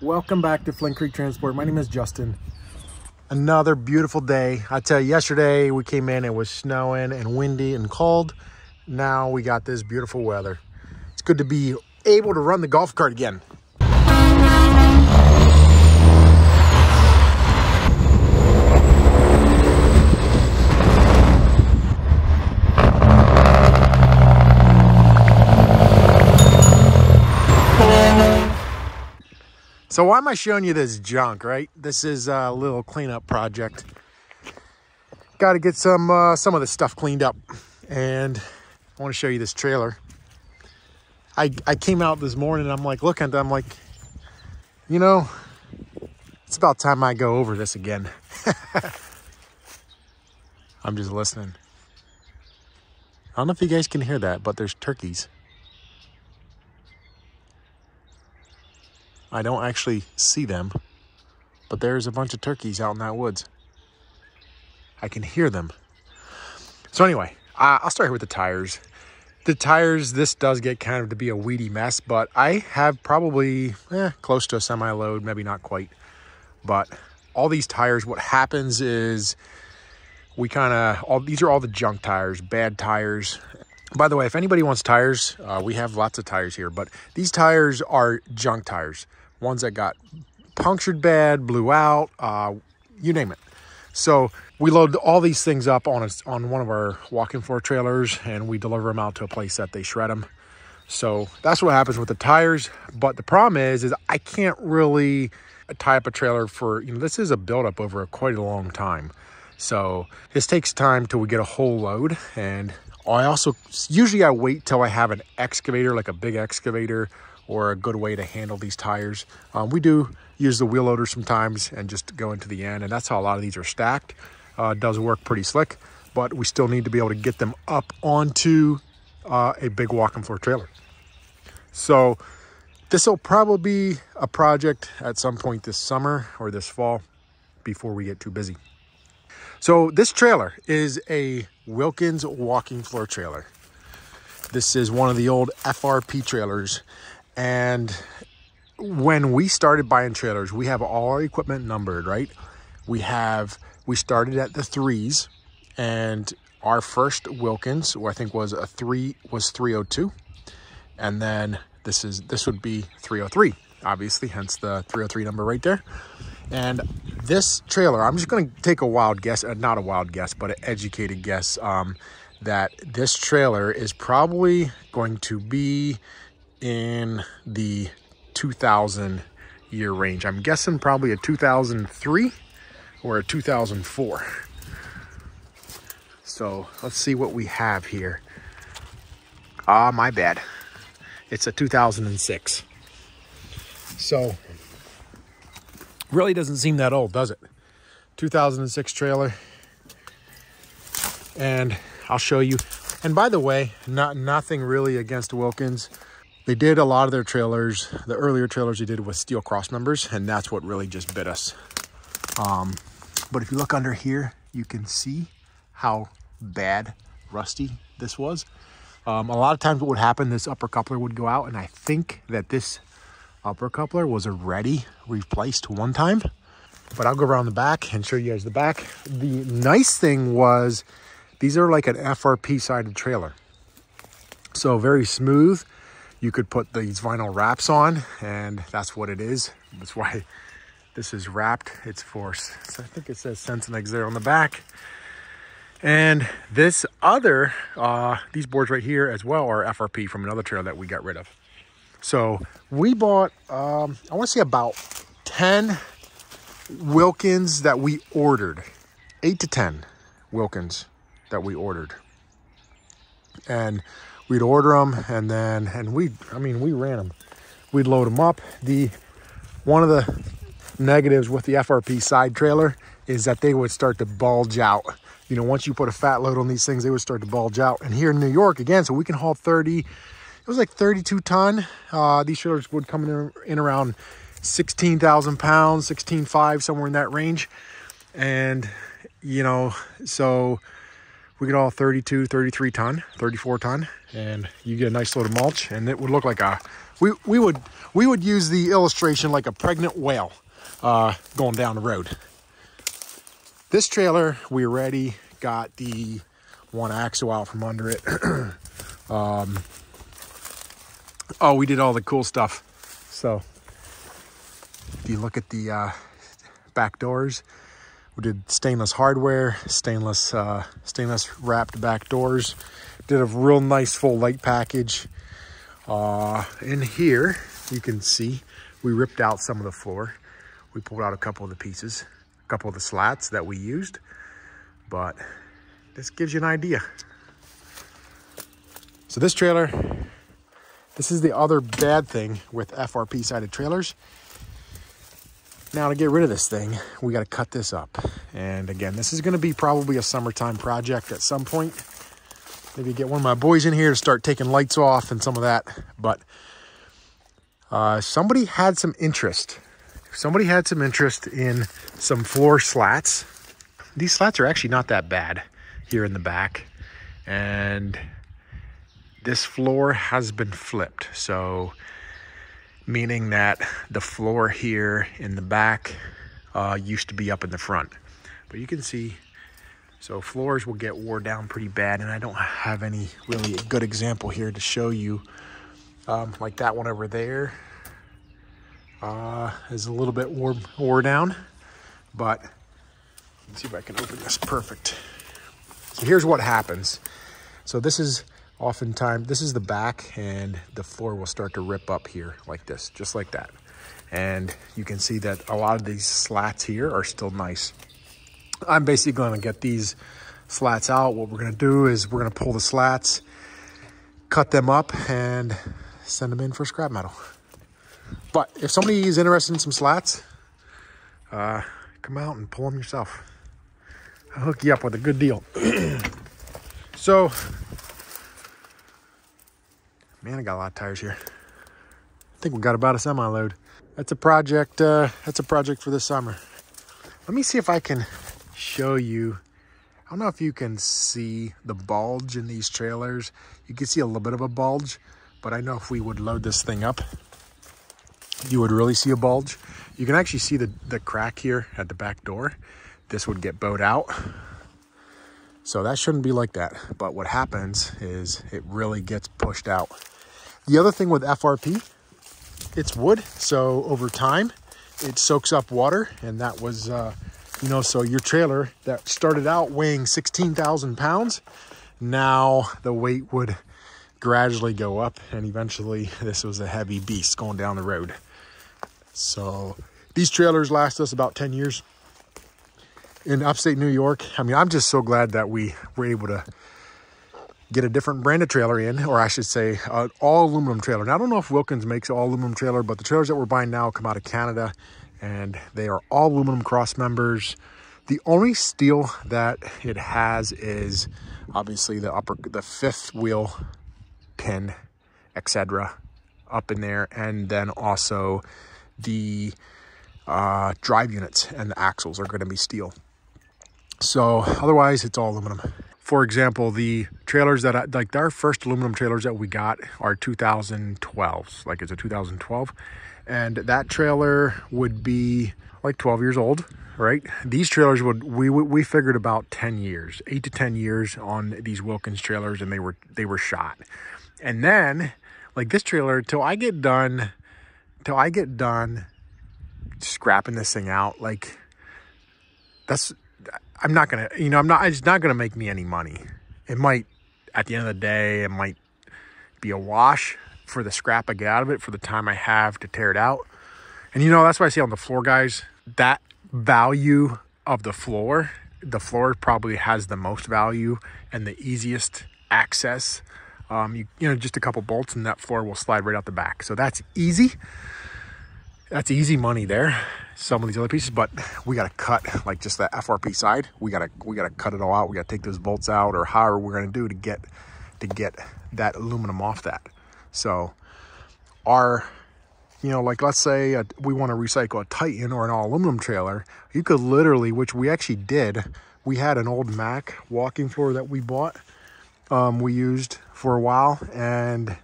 Welcome back to Flint Creek Transport. My name is Justin. Another beautiful day. I tell you, yesterday we came in, it was snowing and windy and cold. Now we got this beautiful weather. It's good to be able to run the golf cart again. So why am I showing you this junk, right? This is a little cleanup project. Got to get some of the stuff cleaned up. And I want to show you this trailer. I came out this morning and I'm like, looking at them, I'm like, you know, it's about time I go over this again. I'm just listening. I don't know if you guys can hear that, but there's turkeys. I don't actually see them, but there's a bunch of turkeys out in that woods. I can hear them. So anyway, I'll start here with the tires. The tires, this does get kind of to be a weedy mess, but I have probably close to a semi-load, maybe not quite. But all these tires, what happens is we these are all the junk tires, bad tires. By the way, if anybody wants tires, we have lots of tires here, but these tires are junk tires. Ones that got punctured bad, blew out, you name it. So we load all these things up on one of our walk-in floor trailers, and we deliver them out to a place that they shred them. So that's what happens with the tires. But the problem is I can't really tie up a trailer for, this is a buildup over quite a long time. So this takes time till we get a whole load. And usually I wait till I have an excavator, like a big excavator, or a good way to handle these tires. We do use the wheel loader sometimes and just go into the end, and that's how a lot of these are stacked. It does work pretty slick, but we still need to be able to get them up onto a big walk-in floor trailer. So this will probably be a project at some point this summer or this fall before we get too busy. So this trailer is a Wilkins walking floor trailer. This is one of the old FRP trailers. And when we started buying trailers, we have all our equipment numbered, right? We started at the 3s, and our first Wilkins, I think was 302. And then this would be 303, obviously, hence the 303 number right there. And this trailer, I'm just going to take a wild guess, not a wild guess, but an educated guess, that this trailer is probably going to be in the 2000 year range. I'm guessing probably a 2003 or a 2004. So let's see what we have here. My bad. It's a 2006. So really doesn't seem that old, does it? 2006 trailer. And I'll show you. And by the way, nothing really against Wilkins. They did a lot of their trailers, the earlier trailers they did with steel cross members, and that's what really just bit us. But if you look under here, you can see how bad rusty this was. A lot of times what would happen, this upper coupler would go out, and I think that this upper coupler was already replaced one time. But I'll go around the back and show you guys the back. The nice thing was these are like an FRP sided trailer. So very smooth. You could put these vinyl wraps on, and that's what it is. That's why this is wrapped. It's for, I think it says Sensenex there on the back. And this other, these boards right here as well are FRP from another trailer that we got rid of. So we bought, I want to say about 10 Wilkins that we ordered. 8 to 10 Wilkins that we ordered. And we'd order them, and we ran them. We'd load them up. One of the negatives with the FRP side trailer is that they would start to bulge out. Once you put a fat load on these things, they would start to bulge out. And here in New York, again, so we can haul 30, it was like 32 ton. These trailers would come in around 16,000 pounds, 16.5, somewhere in that range. And, so we get all 32, 33 ton, 34 ton, and you get a nice load of mulch, and it would look like a we would use the illustration like a pregnant whale going down the road. This trailer, we already got the one axle out from under it. Oh, we did all the cool stuff. So if you look at the back doors, we did stainless hardware, stainless wrapped back doors. Did a real nice full light package. In here, you can see we ripped out some of the floor. We pulled out a couple of the pieces, a couple of the slats that we used, but this gives you an idea. So this trailer, this is the other bad thing with FRP sided trailers. Now to get rid of this thing, we got to cut this up. And again, this is going to be probably a summertime project at some point. Maybe get one of my boys in here to start taking lights off and some of that. But somebody had some interest. Somebody had some interest in some floor slats. These slats are actually not that bad here in the back. And this floor has been flipped. So meaning that the floor here in the back used to be up in the front. But you can see, so floors will get wore down pretty bad, and I don't have any really good example here to show you. Like that one over there is a little bit wore down, but let's see if I can open this perfect. So here's what happens. So this is oftentimes, this is the back, and the floor will start to rip up here like this, just like that. And you can see that a lot of these slats here are still nice. I'm basically going to get these slats out. What we're going to do is we're going to pull the slats, cut them up, and send them in for scrap metal. But if somebody is interested in some slats, come out and pull them yourself. I'll hook you up with a good deal. So, man, I got a lot of tires here. I think we got about a semi-load. That's a project. That's a project for this summer. Let me see if I can show you. I don't know if you can see the bulge in these trailers. You can see a little bit of a bulge, but I know if we would load this thing up, you would really see a bulge. You can actually see the crack here at the back door. This would get bowed out. So that shouldn't be like that. But what happens is it really gets pushed out. The other thing with FRP, it's wood. So over time, it soaks up water. And that was, you know, so your trailer that started out weighing 16,000 pounds, now the weight would gradually go up. And eventually this was a heavy beast going down the road. So these trailers last us about 10 years. In upstate New York, I mean, I'm just so glad that we were able to get a different brand of trailer in, or I should say an all aluminum trailer. Now, I don't know if Wilkins makes all aluminum trailer, but the trailers that we're buying now come out of Canada, and they are all aluminum cross members. The only steel that it has is obviously the fifth wheel pin, etc., up in there, and then also the drive units and the axles are going to be steel. So otherwise it's all aluminum. For example, the trailers that like our first aluminum trailers that we got are 2012s, like it's a 2012, and that trailer would be like 12 years old, right? These trailers we figured about 10 years, 8 to 10 years on these Wilkins trailers, and they were shot. And then like this trailer, till I get done scrapping this thing out, like I'm not gonna, you know, it's not gonna make me any money. It might, at the end of the day, it might be a wash for the scrap I get out of it for the time I have to tear it out. And you know, that's why I say on the floor, guys, that value of the floor probably has the most value and the easiest access. You know, just a couple bolts and that floor will slide right out the back. So that's easy. That's easy money there. Some of these other pieces, but we got to cut like just that FRP side. We got to cut it all out. We got to take those bolts out, or however we're going to do to get that aluminum off that. So our, you know, like let's say we want to recycle a Titan or an all aluminum trailer. You could literally, which we actually did. We had an old Mac walking floor that we bought. We used for a while, and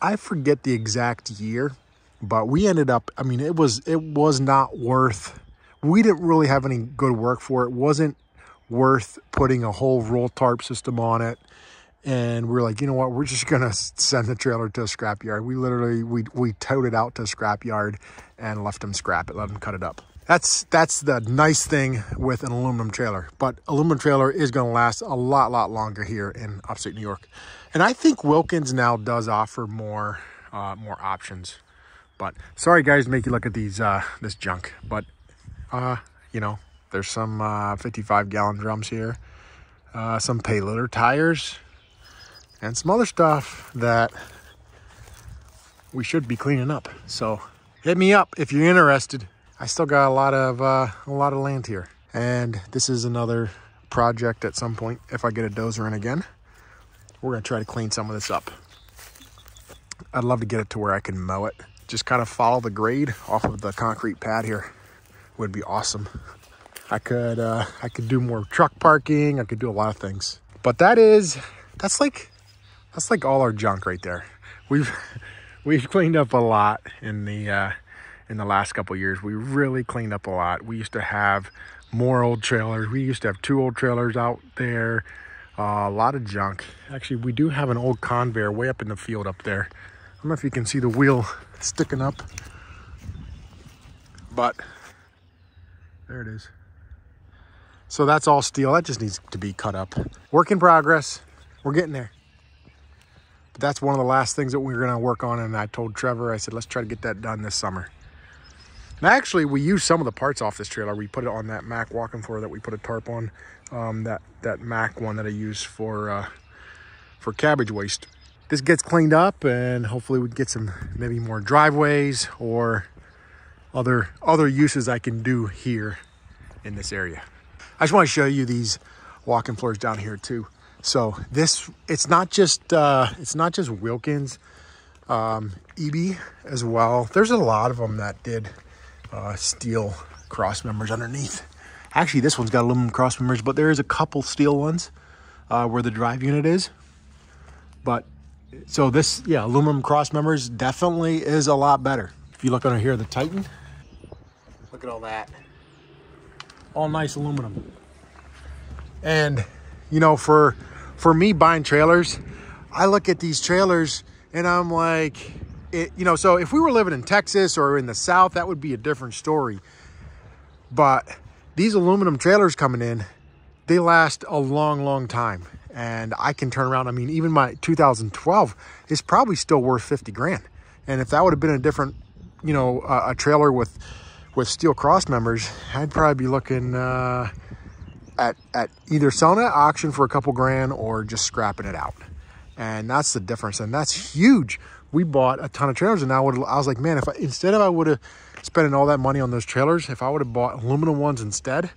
I forget the exact year, but we ended up, I mean, it was not worth, we didn't really have any good work for it. It wasn't worth putting a whole roll tarp system on it. And we're like, you know what, we're just gonna send the trailer to a scrapyard. We literally, we towed it out to a scrapyard and left them scrap it, let them cut it up. That's the nice thing with an aluminum trailer. But aluminum trailer is gonna last a lot longer here in upstate New York. And I think Wilkins now does offer more options. But sorry guys, make you look at these this junk. But you know, there's some 55-gallon drums here, some payloader tires, and some other stuff that we should be cleaning up. So hit me up if you're interested. I still got a lot of land here, and this is another project at some point. If I get a dozer in again, we're gonna try to clean some of this up. I'd love to get it to where I can mow it. Just kind of follow the grade off of the concrete pad here. Would be awesome. I could do more truck parking. I could do a lot of things. But that's like all our junk right there. We've cleaned up a lot in the last couple of years. We really cleaned up a lot. We used to have more old trailers. We used to have 2 old trailers out there. A lot of junk. Actually, we do have an old conveyor way up in the field up there. I don't know if you can see the wheel sticking up, but there it is. So that's all steel. That just needs to be cut up. Work in progress. We're getting there. But that's one of the last things that we're going to work on. And I told Trevor, I said, let's try to get that done this summer. And actually, we used some of the parts off this trailer. We put it on that Mack walking floor that we put a tarp on. That Mack one that I use for cabbage waste. This gets cleaned up, and hopefully we can get some maybe more driveways or other uses I can do here in this area. I just want to show you these walk-in floors down here too. So it's not just Wilkins, EB as well. There's a lot of them that did steel cross members underneath. Actually, this one's got aluminum cross members, but there is a couple steel ones where the drive unit is. But so this, yeah, aluminum cross members definitely is a lot better. If you look under here, the Titan, look at all that. All nice aluminum. And, you know, for me buying trailers, I look at these trailers and I'm like, you know, so if we were living in Texas or in the South, that would be a different story. But these aluminum trailers coming in, they last a long time. And I can turn around. I mean, even my 2012 is probably still worth 50 grand. And if that would have been a different, you know, a trailer with steel cross members, I'd probably be looking at either selling it at auction for a couple grand or just scrapping it out. And that's the difference. And that's huge. We bought a ton of trailers, and I was like, man, instead of I would have spending all that money on those trailers, if I would have bought aluminum ones instead,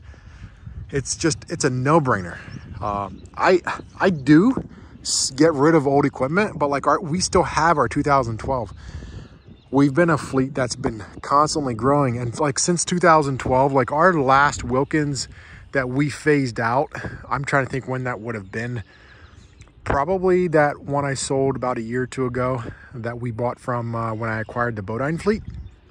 it's a no-brainer. I do get rid of old equipment, but like we still have our 2012. We've been a fleet that's been constantly growing, and like since 2012, like our last Wilkins that we phased out, I'm trying to think when that would have been. Probably that one I sold about a year or two ago that we bought from when I acquired the Bodine fleet.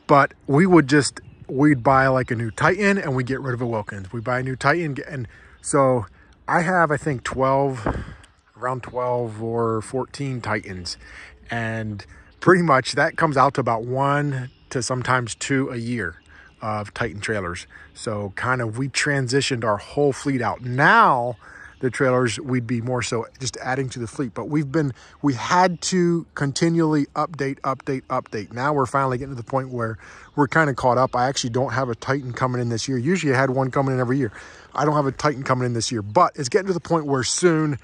But we'd buy like a new Titan and we get rid of a Wilkins. We buy a new Titan, and so I have, I think, around 12 or 14 Titans, and pretty much that comes out to about 1 to sometimes 2 a year of Titan trailers. So kind of we transitioned our whole fleet out. Now the trailers, we'd be more so just adding to the fleet, but we had to continually update. Now we're finally getting to the point where we're kind of caught up. I actually don't have a Titan coming in this year. Usually I had one coming in every year. I don't have a Titan coming in this year, but it's getting to the point where soon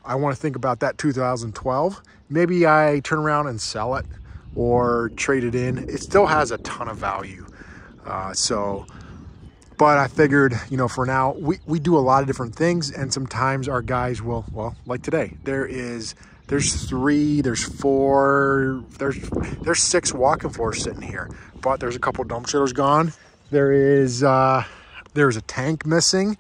I want to think about that 2012. Maybe I turn around and sell it or trade it in. It still has a ton of value. But I figured, you know, for now, we do a lot of different things, and sometimes our guys will, well, like today, there's 3, there's 4, there's 6 walk-in floors sitting here, but there's a couple dump trailers gone. There's a tank missing.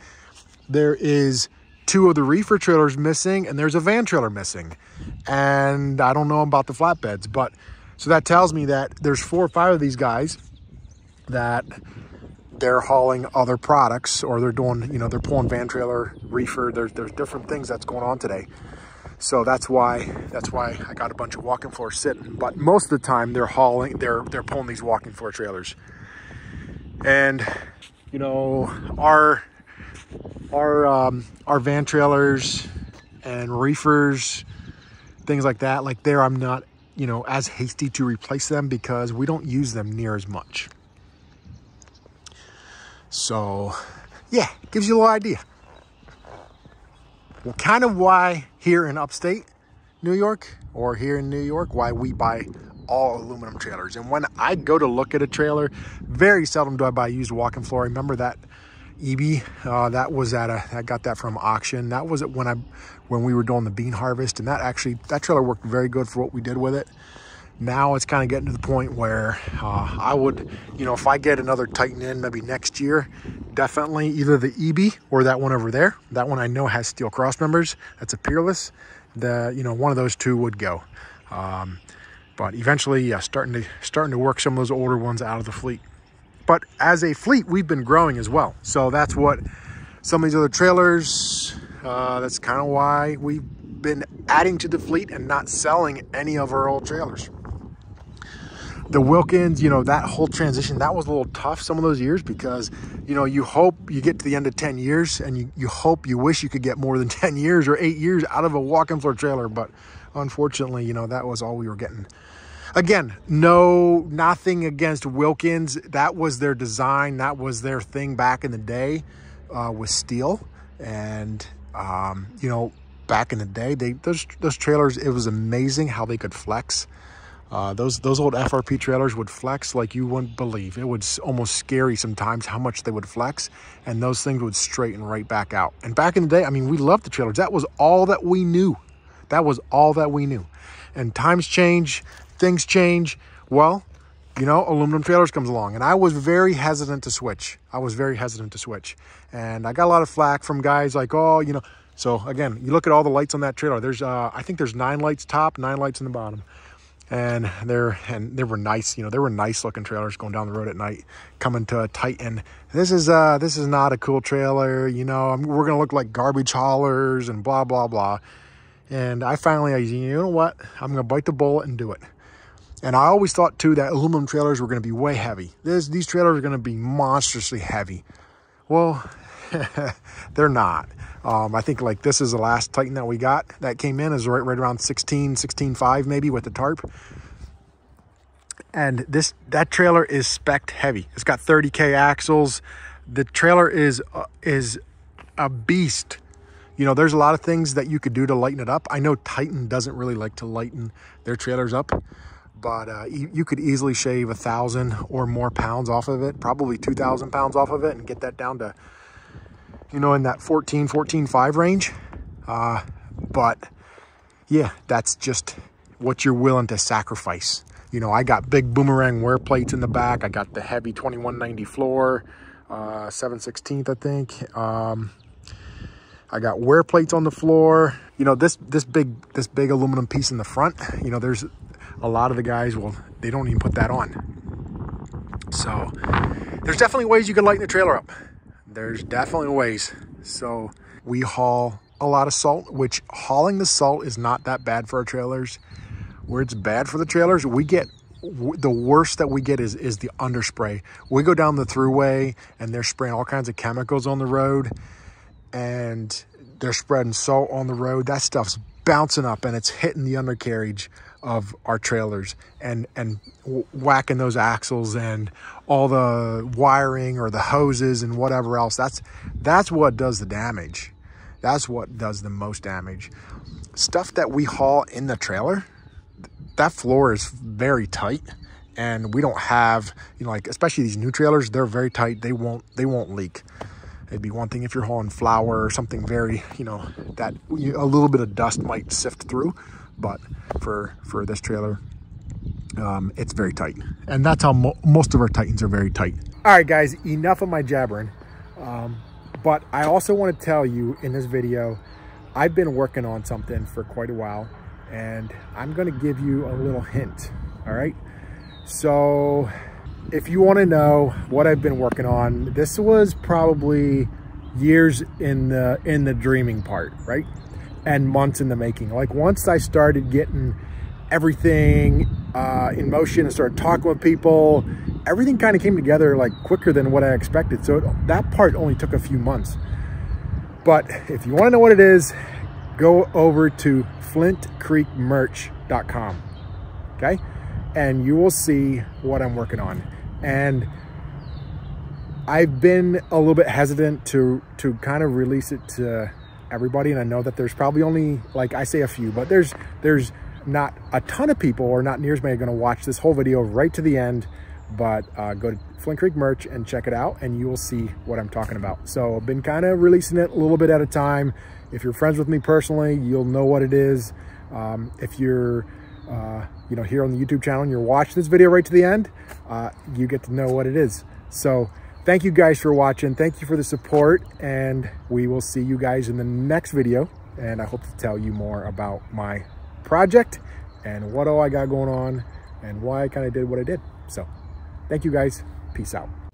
There is 2 of the reefer trailers missing, and there's a van trailer missing. and I don't know about the flatbeds. But so that tells me that there's 4 or 5 of these guys that they're hauling other products, or they're doing, you know, they're pulling van trailer, reefer. There's different things that's going on today. So that's why I got a bunch of walking floors sitting. But most of the time they're hauling, they're pulling these walking floor trailers. And you know, our van trailers and reefers, things like that, like there, I'm not, you know, as hasty to replace them because we don't use them near as much. So yeah, gives you a little idea. Well, kind of why here in upstate New York, or here in New York, why we buy all aluminum trailers. And when I go to look at a trailer, very seldom do I buy used walking floor. I remember that EB, that was I got that from auction. That was when we were doing the bean harvest, and that trailer worked very good for what we did with it. Now it's kind of getting to the point where I would, you know, if I get another Titan in maybe next year, definitely either the EB or that one over there. That one I know has steel cross members. That's a Peerless. You know, one of those 2 would go. But eventually, yeah, starting to work some of those older ones out of the fleet. But as a fleet, we've been growing as well. So that's what some of these other trailers, that's kind of why we've been adding to the fleet and not selling any of our old trailers. The Wilkins, you know, that whole transition, that was a little tough some of those years because, you know, you hope you get to the end of 10 years and you wish you could get more than 10 years or 8 years out of a walk-in floor trailer. But unfortunately, you know, that was all we were getting. Again, nothing against Wilkins. That was their design. That was their thing back in the day, with steel. And, you know, back in the day, those trailers, it was amazing how they could flex. Those old FRP trailers would flex like you wouldn't believe. It was almost scary sometimes how much they would flex, and those things would straighten right back out. And back in the day, I mean, we loved the trailers. That was all that we knew. That was all that we knew. And times change, things change. Well, you know, aluminum trailers comes along, and I was very hesitant to switch. And I got a lot of flack from guys like, oh, you know. So again, you look at all the lights on that trailer. There's I think there's 9 lights top, 9 lights in the bottom. And they were nice, you know, they were nice looking trailers going down the road at night, coming to a Titan. This is not a cool trailer, you know, we're going to look like garbage haulers and blah, blah, blah. And I finally, you know what, I'm going to bite the bullet and do it. And I always thought too that aluminum trailers were going to be way heavy. These trailers are going to be monstrously heavy. Well, they're not. I think like this is the last Titan that we got that came in is right around 16.5 maybe with the tarp. And that trailer is spec'd heavy. It's got 30K axles. The trailer is a beast. You know, there's a lot of things that you could do to lighten it up. I know Titan doesn't really like to lighten their trailers up, but you could easily shave 1,000 or more pounds off of it, probably 2,000 pounds off of it, and get that down to, you know, in that 14.5 range. But yeah, that's just what you're willing to sacrifice. You know, I got big boomerang wear plates in the back. I got the heavy 2190 floor, 7/16, I think. I got wear plates on the floor. You know, this big aluminum piece in the front, you know, there's a lot of the guys, well, they don't even put that on. So there's definitely ways you can lighten the trailer up. There's definitely ways. So we haul a lot of salt, which hauling the salt is not that bad for our trailers. Where it's bad for the trailers, we get, the worst that we get is the underspray. We go down the thruway and they're spraying all kinds of chemicals on the road, and they're spreading salt on the road. That stuff's bouncing up and it's hitting the undercarriage of our trailers and whacking those axles and all the wiring or the hoses and whatever else. That's what does the damage. That's what does the most damage. Stuff that we haul in the trailer, that floor is very tight, and we don't have, you know, like especially these new trailers, they're very tight. They won't leak. It'd be one thing if you're hauling flour or something very, you know, that a little bit of dust might sift through. But for this trailer, it's very tight. And that's how most of our Titans are very tight. All right, guys, enough of my jabbering. But I also want to tell you in this video, I've been working on something for quite a while. and I'm gonna give you a little hint, all right? So if you wanna know what I've been working on, this was probably years in the dreaming part, right? And months in the making. Like once I started getting everything in motion and started talking with people, everything kind of came together like quicker than what I expected. So that part only took a few months. But if you want to know what it is, go over to flintcreekmerch.com, okay? And you will see what I'm working on. And I've been a little bit hesitant to kind of release it to everybody. And I know that there's probably only, like I say, a few, but there's not a ton of people, or not near as many, are going to watch this whole video right to the end. But go to Flint Creek Merch and check it out, and you will see what I'm talking about. So I've been kind of releasing it a little bit at a time. If you're friends with me personally, you'll know what it is. If you're you know, here on the YouTube channel and you're watching this video right to the end, you get to know what it is. So thank you guys for watching. Thank you for the support, and we will see you guys in the next video. And I hope to tell you more about my project and what all I got going on and why I kind of did what I did. So thank you guys. Peace out.